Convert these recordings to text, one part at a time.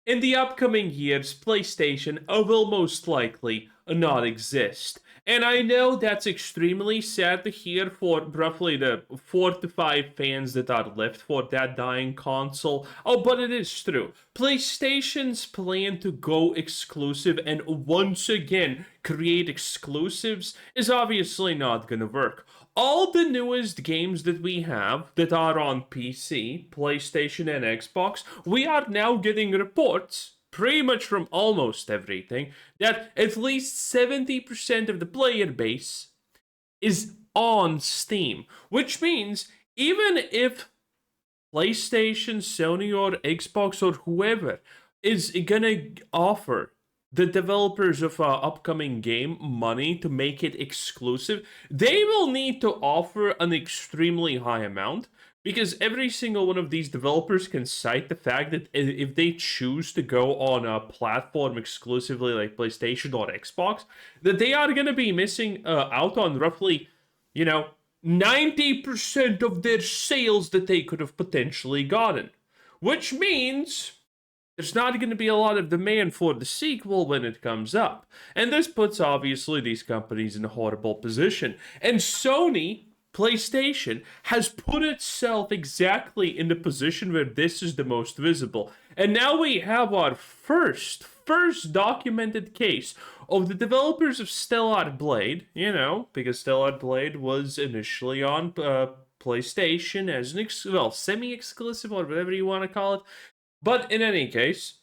In the upcoming years, PlayStation will most likely not exist. And I know that's extremely sad to hear for roughly the 4 to 5 fans that are left for that dying console. Oh, but it is true. PlayStation's plan to go exclusive and once again create exclusives is obviously not gonna work. All the newest games that we have that are on PC, PlayStation, and Xbox, we are now getting reports, pretty much from almost everything, that at least 70% of the player base is on Steam, which means even if PlayStation, Sony, or Xbox, or whoever is gonna offer the developers of an upcoming game money to make it exclusive, they will need to offer an extremely high amount because every single one of these developers can cite the fact that if they choose to go on a platform exclusively like PlayStation or Xbox, that they are going to be missing out on roughly, you know, 90% of their sales that they could have potentially gotten. Which means there's not going to be a lot of demand for the sequel when it comes up. And this puts obviously these companies in a horrible position. And Sony, PlayStation, has put itself exactly in the position where this is the most visible. And now we have our first documented case of the developers of Stellar Blade, you know, because Stellar Blade was initially on PlayStation as an semi-exclusive or whatever you want to call it. But in any case,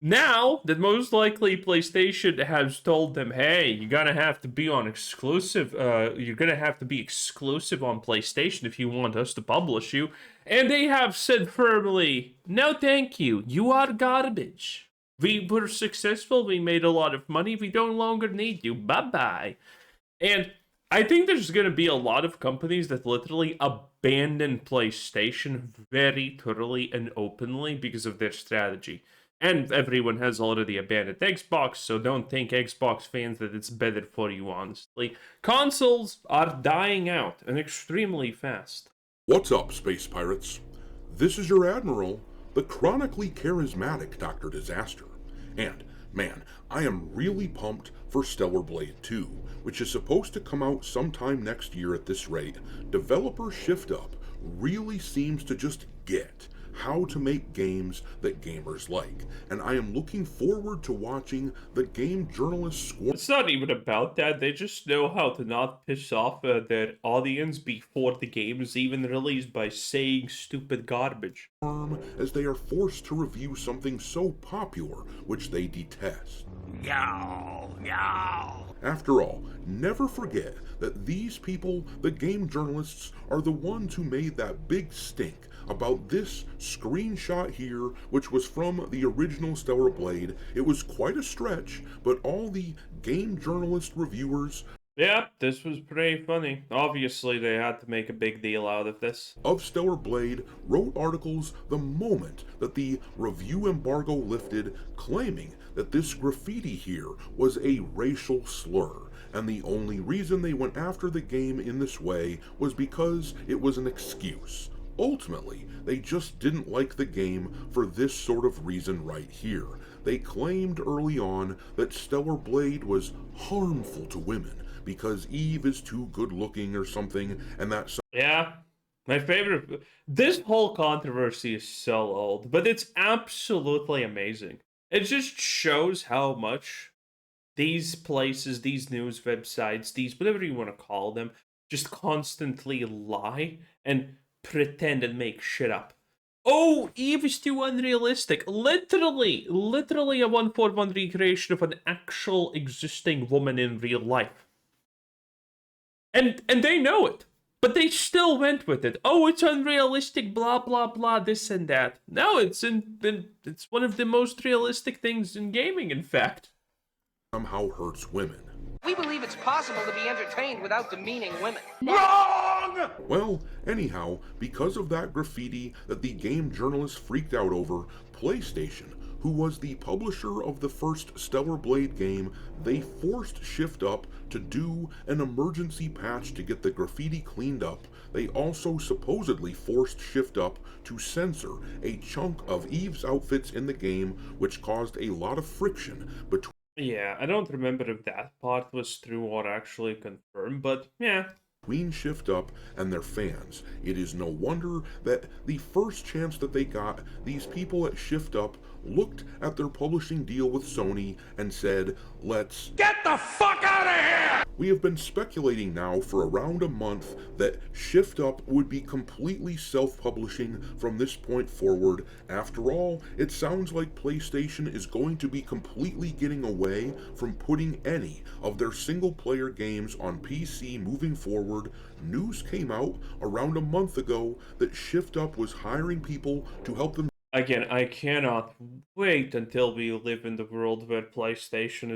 now that most likely PlayStation has told them, hey, you're gonna have to be on exclusive, you're gonna have to be exclusive on PlayStation if you want us to publish you, and they have said firmly, no thank you, you are garbage. We were successful, we made a lot of money, we no longer need you, bye-bye. And I think there's going to be a lot of companies that literally abandon PlayStation very thoroughly and openly because of their strategy. And everyone has already abandoned Xbox, so don't think Xbox fans that it's better for you, honestly. Consoles are dying out and extremely fast. What's up, Space Pirates? This is your Admiral, the chronically charismatic Dr. Disaster. And, man, I am really pumped for Stellar Blade 2, which is supposed to come out sometime next year at this rate. Developer Shift Up really seems to just get how to make games that gamers like, and I am looking forward to watching the game journalists squirm. It's not even about that, they just know how to not piss off their audience before the game is even released by saying stupid garbage. As they are forced to review something so popular which they detest. Yow, yow. After all, never forget that these people, the game journalists, are the ones who made that big stink about this screenshot here, which was from the original Stellar Blade. It was quite a stretch, but all the game journalist reviewers Yep, this was pretty funny. Obviously, they had to make a big deal out of this. of Stellar Blade wrote articles the moment that the review embargo lifted, claiming that this graffiti here was a racial slur, and the only reason they went after the game in this way was because it was an excuse. Ultimately, they just didn't like the game for this sort of reason right here. They claimed early on that Stellar Blade was harmful to women because Eve is too good looking or something, and that's Yeah, my favorite. This whole controversy is so old, but it's absolutely amazing. It just shows how much these places, these news websites, these whatever you want to call them, just constantly lie and pretend and make shit up. Oh, Eve is too unrealistic. Literally a one-for-one recreation of an actual existing woman in real life. And they know it. But they still went with it. Oh, it's unrealistic, blah blah blah, this and that. No, it's one of the most realistic things in gaming, in fact. somehow hurts women. We believe it's possible to be entertained without demeaning women. Wrong! Well, anyhow, because of that graffiti that the game journalists freaked out over, PlayStation who was the publisher of the first Stellar Blade game, they forced Shift Up to do an emergency patch to get the graffiti cleaned up. They also supposedly forced Shift Up to censor a chunk of Eve's outfits in the game, which caused a lot of friction between Yeah, I don't remember if that part was true or actually confirmed, but yeah. Shift Up and their fans. It is no wonder that the first chance that they got, these people at Shift Up looked at their publishing deal with Sony and said, "Let's Get the fuck out of here!" We have been speculating now for around a month that Shift Up would be completely self-publishing from this point forward. After all, it sounds like PlayStation is going to be completely getting away from putting any of their single-player games on PC moving forward. News came out around a month ago that Shift Up was hiring people to help them Again, I cannot wait until we live in the world where PlayStation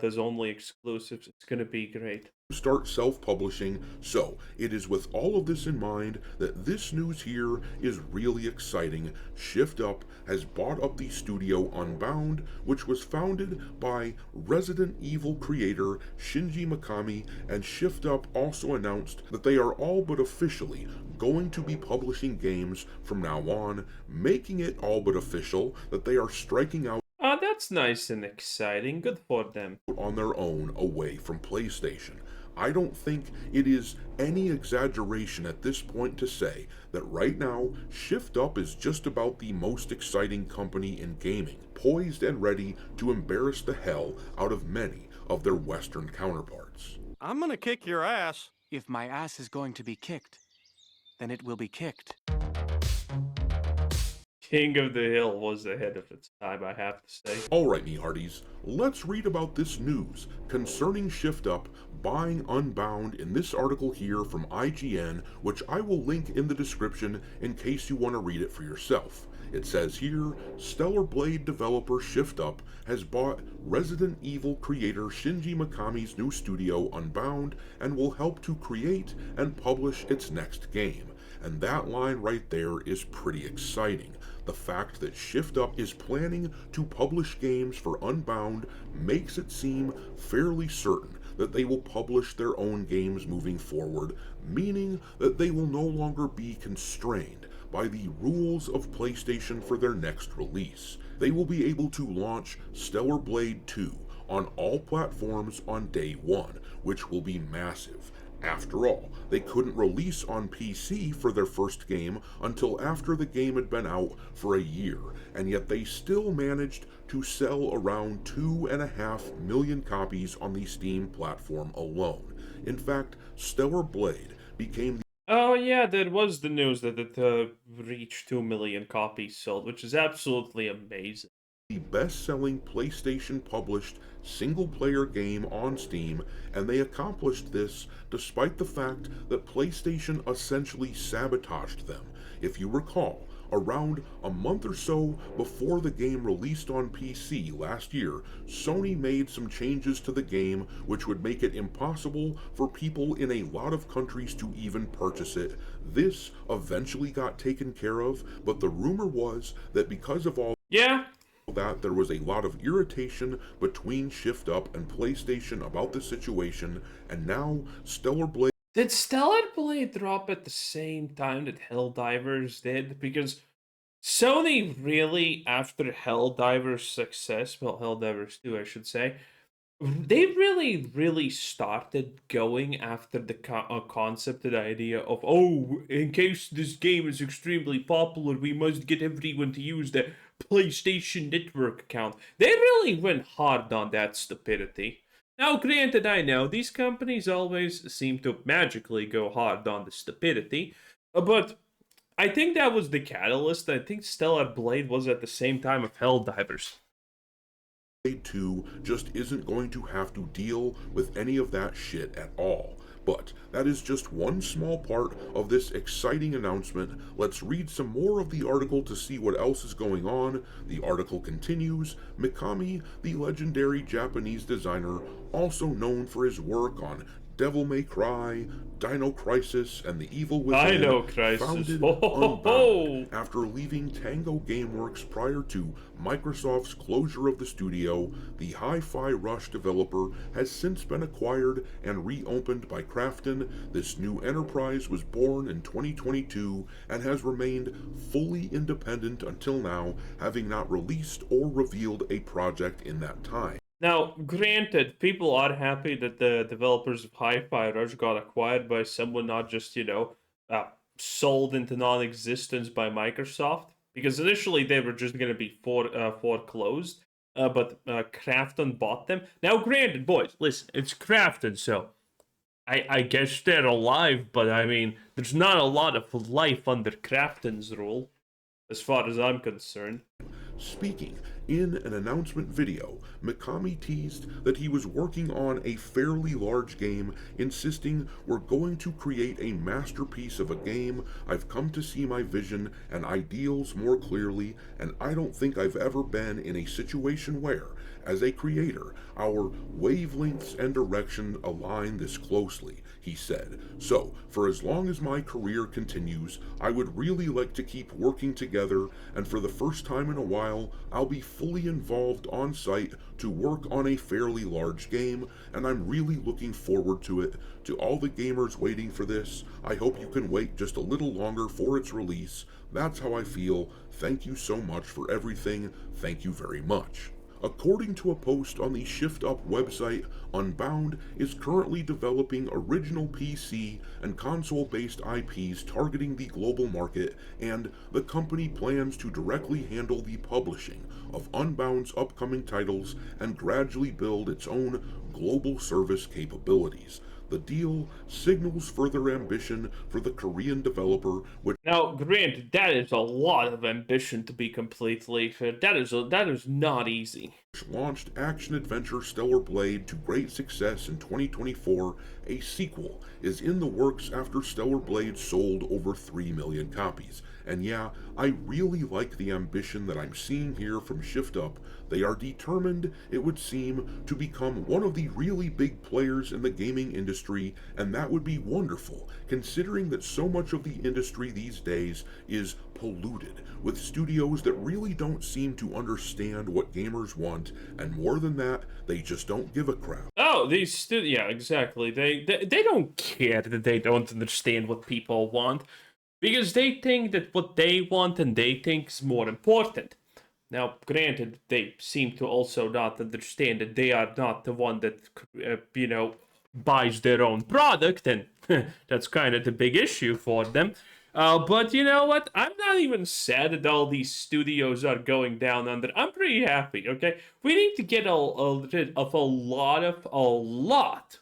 does only exclusives. It's gonna be great. start self-publishing. So it is with all of this in mind that this news here is really exciting. Shift Up has bought up the studio Unbound, which was founded by Resident Evil creator Shinji Mikami, and Shift Up also announced that they are all but officially going to be publishing games from now on, making it all but official that they are striking out Oh, that's nice and exciting. Good for them. on their own away from PlayStation. I don't think it is any exaggeration at this point to say that right now, Shift Up is just about the most exciting company in gaming, poised and ready to embarrass the hell out of many of their Western counterparts. I'm gonna kick your ass. If my ass is going to be kicked, then it will be kicked. King of the Hill was ahead of its time, I have to say. Alright, me hearties, let's read about this news concerning Shift Up buying Unbound in this article here from IGN, which I will link in the description in case you want to read it for yourself. It says here, Stellar Blade developer Shift Up has bought Resident Evil creator Shinji Mikami's new studio Unbound and will help to create and publish its next game. And that line right there is pretty exciting. The fact that Shift Up is planning to publish games for Unbound makes it seem fairly certain that they will publish their own games moving forward, meaning that they will no longer be constrained by the rules of PlayStation for their next release. They will be able to launch Stellar Blade 2 on all platforms on day one, which will be massive. After all, they couldn't release on PC for their first game until after the game had been out for a year, and yet they still managed to sell around 2.5 million copies on the Steam platform alone. In fact, Stellar Blade became Oh yeah, there was the news that it reached 2 million copies sold, which is absolutely amazing. the best-selling PlayStation-published single-player game on Steam, and they accomplished this despite the fact that PlayStation essentially sabotaged them. If you recall, around a month or so before the game released on PC last year, Sony made some changes to the game which would make it impossible for people in a lot of countries to even purchase it. This eventually got taken care of, but the rumor was that because of all Yeah, that, there was a lot of irritation between Shift Up and PlayStation about the situation, and now Stellar Blade did Stellar Blade drop at the same time that Helldivers did? Because Sony really, after Helldivers' success, well, Helldivers 2, I should say, they really started going after the concept, the idea of, oh, in case this game is extremely popular, we must get everyone to use the PlayStation Network account. They really went hard on that stupidity. Now, granted, I know these companies always seem to magically go hard on the stupidity, but I think that was the catalyst. I think Stellar Blade was at the same time of Helldivers. 2 just isn't going to have to deal with any of that shit at all. But that is just one small part of this exciting announcement. Let's read some more of the article to see what else is going on. The article continues, Mikami, the legendary Japanese designer, also known for his work on Devil May Cry, Dino Crisis, and The Evil Within, Dino Crisis. founded Ho, ho, ho, ho. Unbound after leaving Tango Gameworks prior to Microsoft's closure of the studio. The Hi-Fi Rush developer has since been acquired and reopened by Krafton. This new enterprise was born in 2022 and has remained fully independent until now, having not released or revealed a project in that time. Now, granted, people are happy that the developers of Hi-Fi Rush got acquired by someone, not just, sold into non-existence by Microsoft. Because initially they were just going to be foreclosed, but Krafton bought them. Now, granted, boys, listen, it's Krafton, so I guess they're alive, but I mean, there's not a lot of life under Krafton's rule, as far as I'm concerned. Speaking in an announcement video, Mikami teased that he was working on a fairly large game, insisting, "We're going to create a masterpiece of a game. I've come to see my vision and ideals more clearly, and I don't think I've ever been in a situation where, as a creator, our wavelengths and direction align this closely," he said. "So, for as long as my career continues, I would really like to keep working together, and for the first time in a while, I'll be fully involved on site to work on a fairly large game, and I'm really looking forward to it. To all the gamers waiting for this, I hope you can wait just a little longer for its release. That's how I feel. Thank you so much for everything. Thank you very much." According to a post on the Shift Up website, Unbound is currently developing original PC and console-based IPs targeting the global market, and the company plans to directly handle the publishing of Unbound's upcoming titles and gradually build its own global service capabilities. The deal signals further ambition for the Korean developer, which Now, granted, that is a lot of ambition, to be completely fair. That is not easy. launched action-adventure Stellar Blade to great success in 2024. A sequel is in the works after Stellar Blade sold over 3 million copies. And yeah, I really like the ambition that I'm seeing here from Shift Up. They are determined, it would seem, to become one of the really big players in the gaming industry, and that would be wonderful, considering that so much of the industry these days is polluted, with studios that really don't seem to understand what gamers want, and more than that, they just don't give a crap. Oh, yeah, exactly. They don't care that they don't understand what people want, because they think that what they want and they think is more important. Now, granted, they seem to also not understand that they are not the one that, buys their own product, and that's kind of the big issue for them. But you know what? I'm not even sad that all these studios are going down under. I'm pretty happy, okay? We need to get rid of a lot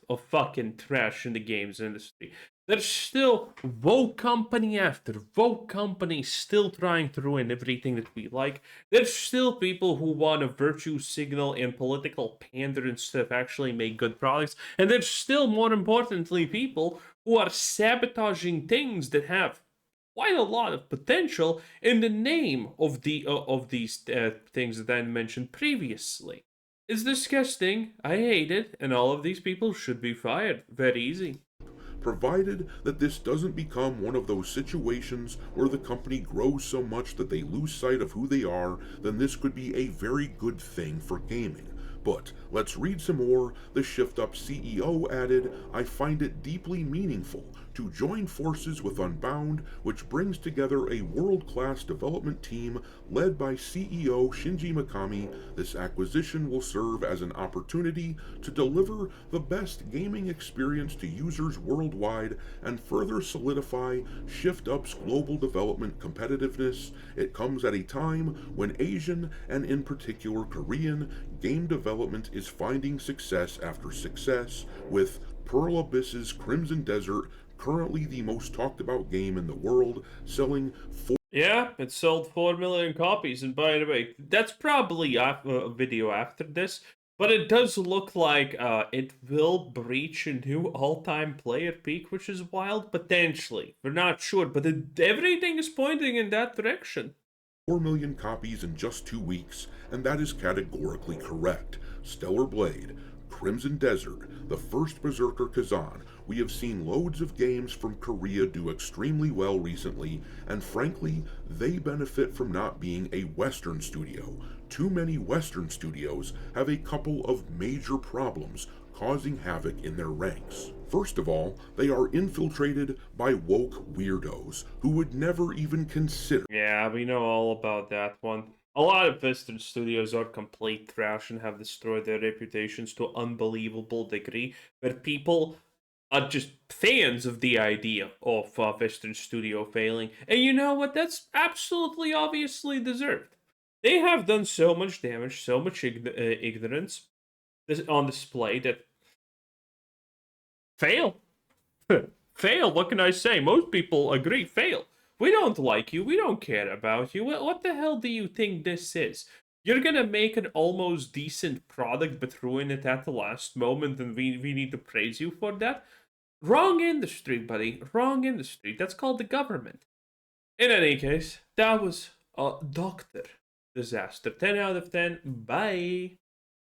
of fucking trash in the games industry. There's still woke company after woke company still trying to ruin everything that we like. There's still people who want to virtue signal and political pander and stuff actually make good products. And there's still, more importantly, people who are sabotaging things that have quite a lot of potential in the name of these things that I mentioned previously. It's disgusting. I hate it, and all of these people should be fired. Very easy. Provided that this doesn't become one of those situations where the company grows so much that they lose sight of who they are, then this could be a very good thing for gaming. But let's read some more. The Shift Up CEO added, "I find it deeply meaningful to join forces with Unbound, which brings together a world-class development team led by CEO Shinji Mikami. This acquisition will serve as an opportunity to deliver the best gaming experience to users worldwide and further solidify Shift Up's global development competitiveness. It comes at a time when Asian, and in particular Korean, game development is finding success after success, with Pearl Abyss's Crimson Desert currently the most talked about game in the world, selling Yeah, it sold 4 million copies, and by the way, that's probably a video after this, but it does look like it will breach a new all-time player peak, which is wild, potentially. We're not sure, but everything is pointing in that direction. 4 million copies in just 2 weeks, and that is categorically correct. Stellar Blade, Crimson Desert, the first Berserker Kazan, we have seen loads of games from Korea do extremely well recently, and frankly, they benefit from not being a Western studio. Too many Western studios have a couple of major problems causing havoc in their ranks. First of all, they are infiltrated by woke weirdos who would never even consider. Yeah, we know all about that one. A lot of Western studios are complete trash and have destroyed their reputations to an unbelievable degree, where people are just fans of the idea of a Western studio failing. And you know what? That's absolutely obviously deserved. They have done so much damage, so much ignorance on display that fail. Fail, what can I say? Most people agree, fail. We don't like you, we don't care about you. What the hell do you think this is? You're gonna make an almost decent product but ruin it at the last moment and we need to praise you for that? Wrong industry, buddy. Wrong industry. That's called the government. In any case, that was a Doctor Disaster. 10 out of 10. Bye.